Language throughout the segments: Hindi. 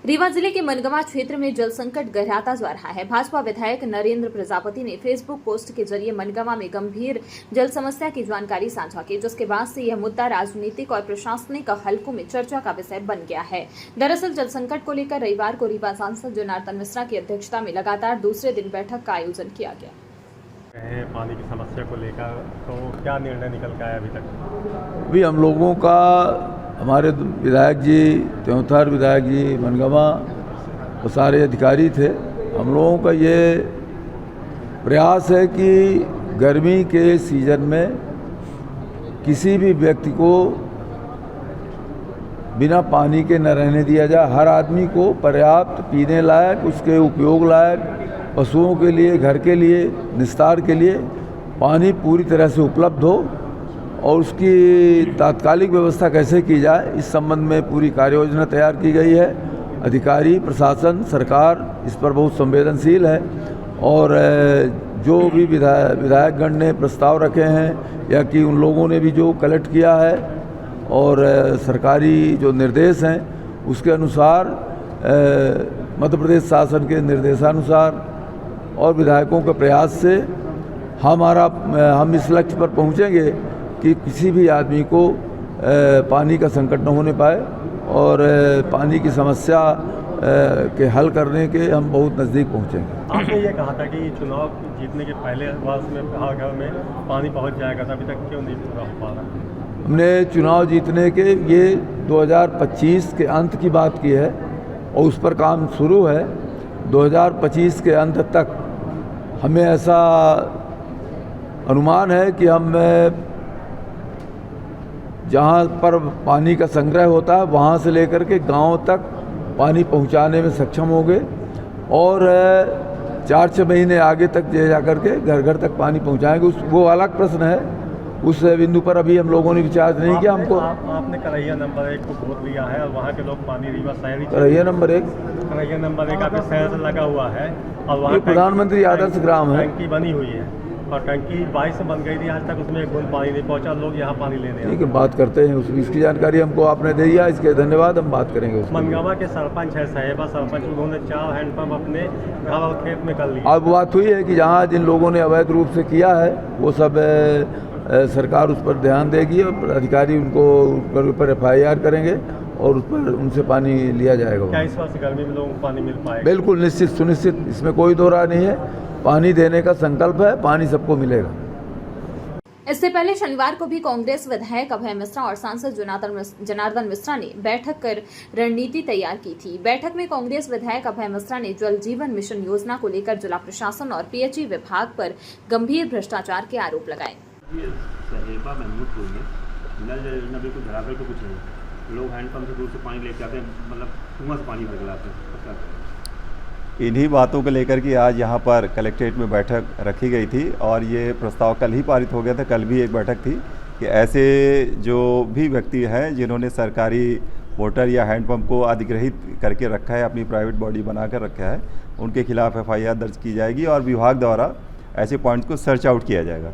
रीवा जिले के मनगवा क्षेत्र में जल संकट गहराता जा रहा है। भाजपा विधायक नरेंद्र प्रजापति ने फेसबुक पोस्ट के जरिए मनगवा में गंभीर जल समस्या की जानकारी साझा की, जिसके बाद से यह मुद्दा राजनीतिक और प्रशासनिक हलकों में चर्चा का विषय बन गया है। दरअसल जल संकट को लेकर रविवार को रीवा सांसद जनार्दन मिश्रा की अध्यक्षता में लगातार दूसरे दिन बैठक का आयोजन किया गया। पानी की समस्या को लेकर तो क्या निर्णय निकल के आया अभी तक? अभी हम लोगों का, हमारे विधायक जी, त्योंथर विधायक जी, मनगवा, वो सारे अधिकारी थे। हम लोगों का ये प्रयास है कि गर्मी के सीजन में किसी भी व्यक्ति को बिना पानी के न रहने दिया जाए। हर आदमी को पर्याप्त पीने लायक, उसके उपयोग लायक, पशुओं के लिए, घर के लिए, निस्तार के लिए पानी पूरी तरह से उपलब्ध हो और उसकी तात्कालिक व्यवस्था कैसे की जाए, इस संबंध में पूरी कार्ययोजना तैयार की गई है। अधिकारी, प्रशासन, सरकार इस पर बहुत संवेदनशील है और जो भी विधायकगण ने प्रस्ताव रखे हैं या कि उन लोगों ने भी जो कलेक्ट किया है और सरकारी जो निर्देश हैं उसके अनुसार, मध्य प्रदेश शासन के निर्देशानुसार और विधायकों के प्रयास से हम इस लक्ष्य पर पहुँचेंगे कि किसी भी आदमी को पानी का संकट न होने पाए और पानी की समस्या के हल करने के हम बहुत नज़दीक पहुँचेंगे। आपने ये कहा था कि चुनाव जीतने के पहले वर्ष में हर घर में पानी पहुँच जाएगा था, अभी तक क्यों नहीं पूरा हो पा रहा? हमने चुनाव जीतने के ये 2025 के अंत की बात की है और उस पर काम शुरू है। 2025 के अंत तक हमें ऐसा अनुमान है कि हम जहाँ पर पानी का संग्रह होता है वहाँ से लेकर के गांव तक पानी पहुँचाने में सक्षम हो गए और 4-6 महीने आगे तक जा कर के घर घर तक पानी पहुँचाएंगे। वो अलग प्रश्न है, उस बिंदु पर अभी हम लोगों ने विचार नहीं किया। हमको आपने करैया नंबर 1 को गोद लिया है और वहाँ के लोग पानी रीवा शहरी, करैया नंबर 1 आपके शहर से लगा हुआ है और वहाँ प्रधानमंत्री आदर्श ग्राम है, टंकी बनी हुई है और टंकी 22 से बन गई थी, आज तक उसमें एक बूंद पानी नहीं पहुंचा। लोग यहाँ पानी लेने ठीक है, बात करते हैं इसकी जानकारी हमको आपने दे दिया, इसके धन्यवाद। हम बात करेंगे। मनगवा के सरपंच है, साहिबा सरपंच, उन्होंने 4 हैंडपम्प अपने घर और खेत में कर लिया। अब बात हुई है कि जहाँ जिन लोगों ने अवैध रूप से किया है वो सब सरकार उस पर ध्यान देगी और अधिकारी उनको ऊपर FIR करेंगे और उस पर उनसे पानी लिया जाएगा। क्या इस वर्ष गर्मी में लोगों को पानी मिल पाएगा? बिल्कुल, निश्चित, सुनिश्चित, इसमें कोई दो राय नहीं है। पानी देने का संकल्प है, पानी सबको मिलेगा। इससे पहले शनिवार को भी कांग्रेस विधायक अभय मिश्रा और सांसद जनार्दन मिश्रा ने बैठक कर रणनीति तैयार की थी। बैठक में कांग्रेस विधायक अभय मिश्रा ने जल जीवन मिशन योजना को लेकर जिला प्रशासन और PHE विभाग पर गंभीर भ्रष्टाचार के आरोप लगाए। लोग हैंडपंप से दूर से पानी लेके आते हैं, मतलब कुआं से पानी भर लाते हैं। इन्हीं बातों को लेकर के आज यहाँ पर कलेक्ट्रेट में बैठक रखी गई थी और ये प्रस्ताव कल ही पारित हो गया था। कल भी एक बैठक थी कि ऐसे जो भी व्यक्ति हैं जिन्होंने सरकारी मोटर या हैंडपंप को अधिग्रहित करके रखा है, अपनी प्राइवेट बॉडी बनाकर रखा है, उनके खिलाफ FIR दर्ज की जाएगी और विभाग द्वारा ऐसे पॉइंट्स को सर्च आउट किया जाएगा।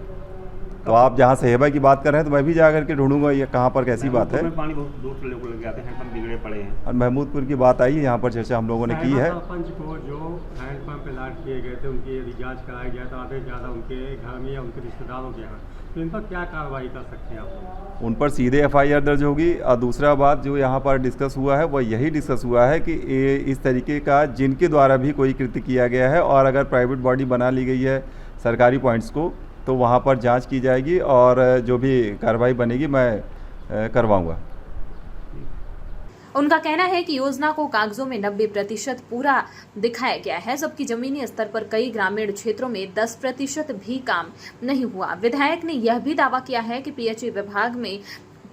तो आप जहाँ साहिबा की बात कर रहे हैं तो मैं भी जा करके ढूंढूंगा ये कहाँ पर कैसी बात है। पानी बहुत दूर से लोग लग जाते हैं, हैंडपंप बिगड़े पड़े हैं। और महमूदपुर की बात आई है, यहाँ पर चर्चा हम लोगों ने की है। सरपंच को जो हैंडपंप अलाट किए गए थे उनकी यदि जाँच कराया गया तो आधे ज़्यादा उनके घर में या उनके रिश्तेदारों के यहाँ, तो इन पर क्या कार्रवाई कर सकते हैं आप? उन पर सीधे FIR दर्ज होगी। और दूसरा बात जो यहाँ पर डिस्कस हुआ है वह यही डिस्कस हुआ है कि इस तरीके का जिनके द्वारा भी कोई कृत्य किया गया है और अगर प्राइवेट बॉडी बना ली गई है सरकारी पॉइंट्स को, तो वहाँ पर जांच की जाएगी और जो भी कार्रवाई बनेगी मैं करवाऊँगा। उनका कहना है कि योजना को कागजों में 90% पूरा दिखाया गया है, जबकि जमीनी स्तर पर कई ग्रामीण क्षेत्रों में 10% भी काम नहीं हुआ। विधायक ने यह भी दावा किया है कि PHE विभाग में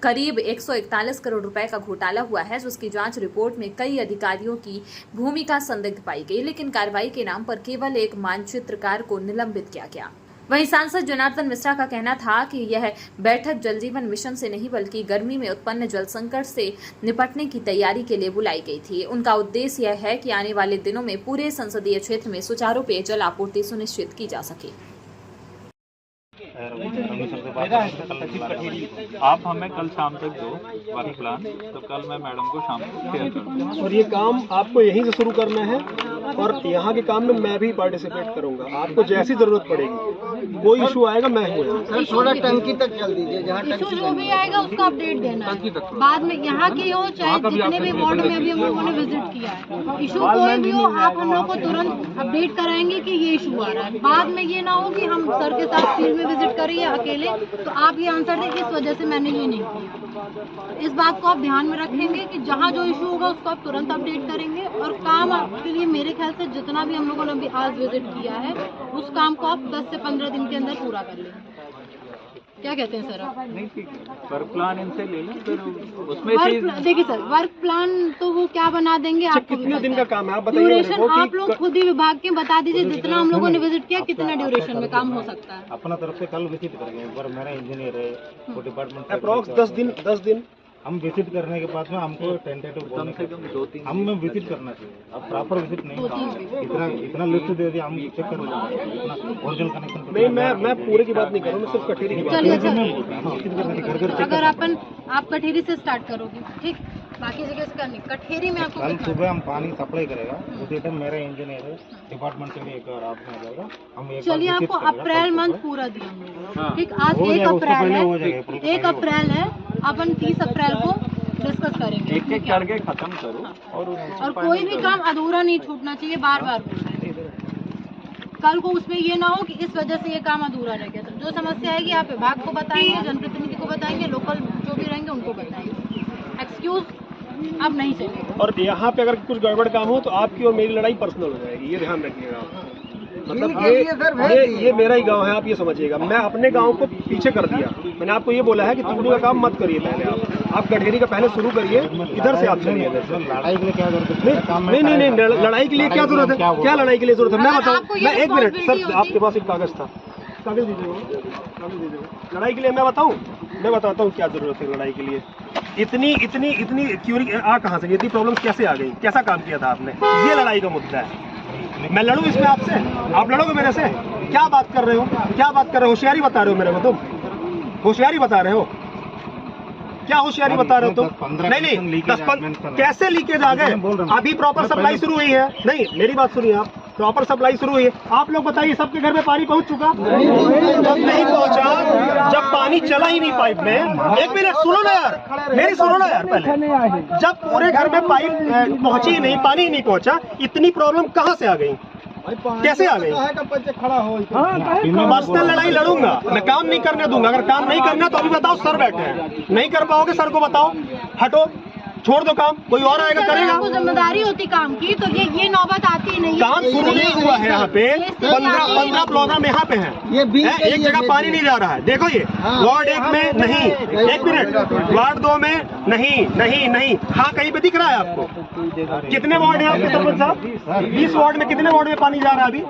करीब 141 करोड़ रुपए का घोटाला हुआ है, जिसकी जांच रिपोर्ट में कई अधिकारियों की भूमिका संदिग्ध पाई गई, लेकिन कार्रवाई के नाम पर केवल एक मानचित्रकार को निलंबित किया गया। वहीं सांसद जनार्दन मिश्रा का कहना था कि यह बैठक जल जीवन मिशन से नहीं बल्कि गर्मी में उत्पन्न जल संकट से निपटने की तैयारी के लिए बुलाई गई थी। उनका उद्देश्य यह है कि आने वाले दिनों में पूरे संसदीय क्षेत्र में सुचारू पेयजल आपूर्ति सुनिश्चित की जा सके। आप हमें कल शाम तक दो वर्क प्लान, तो कल मैं मैडम को शाम को शेयर करूँगा। और ये काम आपको यहीं से शुरू करना है और यहाँ के काम में मैं भी पार्टिसिपेट करूंगा। आपको जैसी जरूरत पड़ेगी, कोई इशू आएगा मैं हूँ यहाँ। सर थोड़ा टंकी तक चल दीजिए, जहाँ इशू जो भी आएगा उसका अपडेट देना है बाद में, यहाँ की हो चाहे जितने भी वार्ड में अभी हम लोगों ने विजिट किया है, इशू कोई भी हो आप हम लोग को तुरंत अपडेट कराएंगे कि ये इशू आ रहा है। बाद में ये ना हो कि हम सर के साथ फील्ड में विजिट करिए अकेले तो आप ये आंसर दें इस वजह से मैंने ये नहीं किया। इस बात को आप ध्यान में रखेंगे कि जहाँ जो इशू होगा उसको आप तुरंत अपडेट करेंगे और काम आपके लिए मेरे ख्याल से जितना भी हम लोगों ने अभी आज विजिट किया है उस काम को आप 10 से 15 दिन के अंदर पूरा कर लेंगे। क्या कहते हैं सर आप? नहीं ठीक है, वर्क प्लान इनसे ले लें, फिर उसमें देखिए सर वर्क प्लान तो वो क्या बना देंगे आपको कितने दिन का काम है आप बताइए। ड्यूरेशन आप लोग खुद ही विभाग के बता दीजिए, जितना हम लोगों ने विजिट किया कितना ड्यूरेशन में काम हो सकता है। अपना तरफ से कल विजिट करेंगे, एक बार मेरा इंजीनियर है वो डिपार्टमेंट अप्रॉक्स 10 दिन हम विजिट करने के बाद में हमको टेंटेटिव कम से कम 2-3 हम विजिट करना चाहिए। अब प्रॉपर विजिट नहीं था, इतना लिस्ट दे दिया, हम चेक कर ओरिजिनल कनेक्शन नहीं। मैं पूरे की बात नहीं कर रहा हूँ, मैं सिर्फ कठेरी की बात चलिए विजिट करने के घर अगर आप कठेरी से स्टार्ट करोगे ठीक, बाकी जगह से करनी कठेरी में आपको कल सुबह हम पानी सप्लाई करेगा, उसी टाइम मेरा इंजीनियर है डिपार्टमेंट से भी एक रात में आ जाएगा। हम एक चलिए आपको अप्रैल मंथ पूरा दिया हम लोग, ठीक। आज 1 अप्रैल है, 1 अप्रैल है, अपन 30 अप्रैल को डिस्कस करेंगे। एक एक करके खत्म करो और कोई भी काम अधूरा नहीं छूटना चाहिए, बार बार बोलना है। कल को उसमें ये ना हो कि इस वजह से ये काम अधूरा रह गया। तो जो समस्या आएगी आप विभाग को बताएंगे, जनप्रतिनिधि को बताएंगे, लोकल जो भी रहेंगे उनको बताएंगे। एक्सक्यूज अब नहीं चलेगा। और यहाँ पे अगर कुछ गड़बड़ काम हो तो आपकी और मेरी लड़ाई पर्सनल हो जाएगी, ये ध्यान रखिएगा आप। मतलब ये मेरा ही गांव है, आप ये समझिएगा। मैं अपने गांव को पीछे कर दिया। मैंने आपको ये बोला है कि तुगड़ी का काम मत करिए, पहले आप गठेरी का पहले शुरू करिए, इधर से आप चलिए। लड़ाई के लिए क्या जरूरत है? नहीं, लड़ाई के लिए क्या जरूरत है? क्या लड़ाई के लिए जरूरत है? मैं बताऊँ, मैं 1 मिनट सर, आपके पास एक कागज था, कागज दीजिएगा। लड़ाई के लिए मैं बताता हूँ क्या जरूरत है लड़ाई के लिए। इतनी क्यूरी कहाँ से, इतनी प्रॉब्लम्स कैसे आ गई? कैसा काम किया था आपने? ये लड़ाई का मुद्दा है। मैं लड़ूं इसमें आपसे? आप लड़ोगे मेरे से? क्या बात कर रहे हो? होशियारी बता रहे हो मेरे को? तुम होशियारी बता रहे हो? क्या होशियारी बता रहे हो तुम? नहीं 10-15 कैसे लीकेज आ गए? अभी प्रॉपर सप्लाई शुरू हुई है। नहीं मेरी बात सुनिए आप, प्रॉपर सप्लाई शुरू हुई है। आप लोग बताइए सबके घर में पानी पहुंच चुका? जब नहीं पहुंचा, जब पानी चला ही नहीं पाइप में। 1 मिनट सुनो ना यार, मेरी सुनो ना यार पहले। जब पूरे घर में पाइप पहुंची ही नहीं, पानी ही नहीं पहुंचा, इतनी प्रॉब्लम कहाँ से आ गई? कैसे आ गई? पर्सनल लड़ाई लड़ूंगा मैं, काम नहीं करने दूंगा। अगर काम नहीं करना तो अभी बताओ, सर बैठे हैं, नहीं कर पाओगे सर को बताओ, हटो, छोड़ दो काम, कोई और आएगा करेगा। आपको जिम्मेदारी होती काम की, तो ये नौबत आती नहीं। काम शुरू नहीं हुआ है यहाँ पे। 15 प्रोग्राम यहाँ पे हैं। एक जगह पानी नहीं जा रहा है। देखो ये वार्ड 1 में नहीं, 1 मिनट, वार्ड 2 में नहीं। हाँ कहीं पे दिख रहा है आपको? कितने वार्ड है आपके सरपंच साहब? 20 वार्ड में कितने वार्ड में पानी जा रहा है अभी?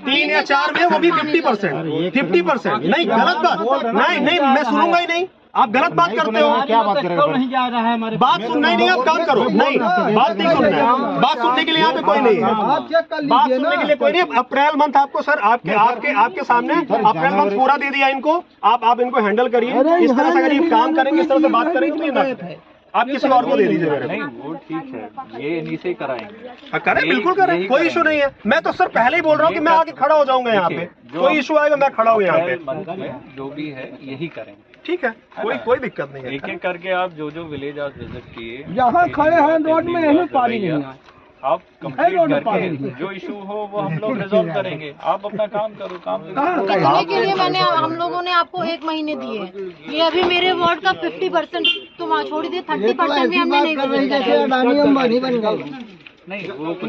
3 या 4 में, वो भी 50%। नहीं गलत बात, नहीं मैं सुनूंगा ही नहीं। आप गलत बात करते हो। क्या बात कर रहे हो? नहीं जा रहा है हमारे बात सुनना ही नहीं, आप काम करो। नहीं बात नहीं सुनना है, बात सुनने के लिए यहाँ पे कोई नहीं है। बात सुनने के लिए कोई नहीं। अप्रैल मंथ आपको सर आपके सामने अप्रैल मंथ पूरा दे दिया इनको। आप इनको हैंडल करिए। इस तरह से अगर ये काम करेंगे, इस तरह से बात करेंगे तो आप किसी और को दे दीजिए मेरे। नहीं वो ठीक है, ये इन्हीं से कराएंगे। करें, बिल्कुल करें, कोई इशू नहीं है। मैं तो सर पहले ही बोल रहा हूँ कि मैं आगे खड़ा हो जाऊंगा यहाँ पे। कोई इशू आएगा मैं खड़ा हूँ यहाँ पे। जो भी है यही करेंगे, ठीक है, कोई दिक्कत नहीं है। एक एक करके आप जो विलेज आज विजिट किए, यहाँ खड़े हैं रोड में, यहीं पानी नहीं है। आप कंप्लीट करके जो इशू हो वो हम लोग रिजॉल्व करेंगे। आप अपना काम करो। काम करने के लिए हम लोगों ने आपको 1 महीने दिए हैं। ये अभी मेरे वार्ड का 50% तो वहाँ छोड़ दिए, 30% भी हमने नहीं विजिट किया। बन गए नहीं वो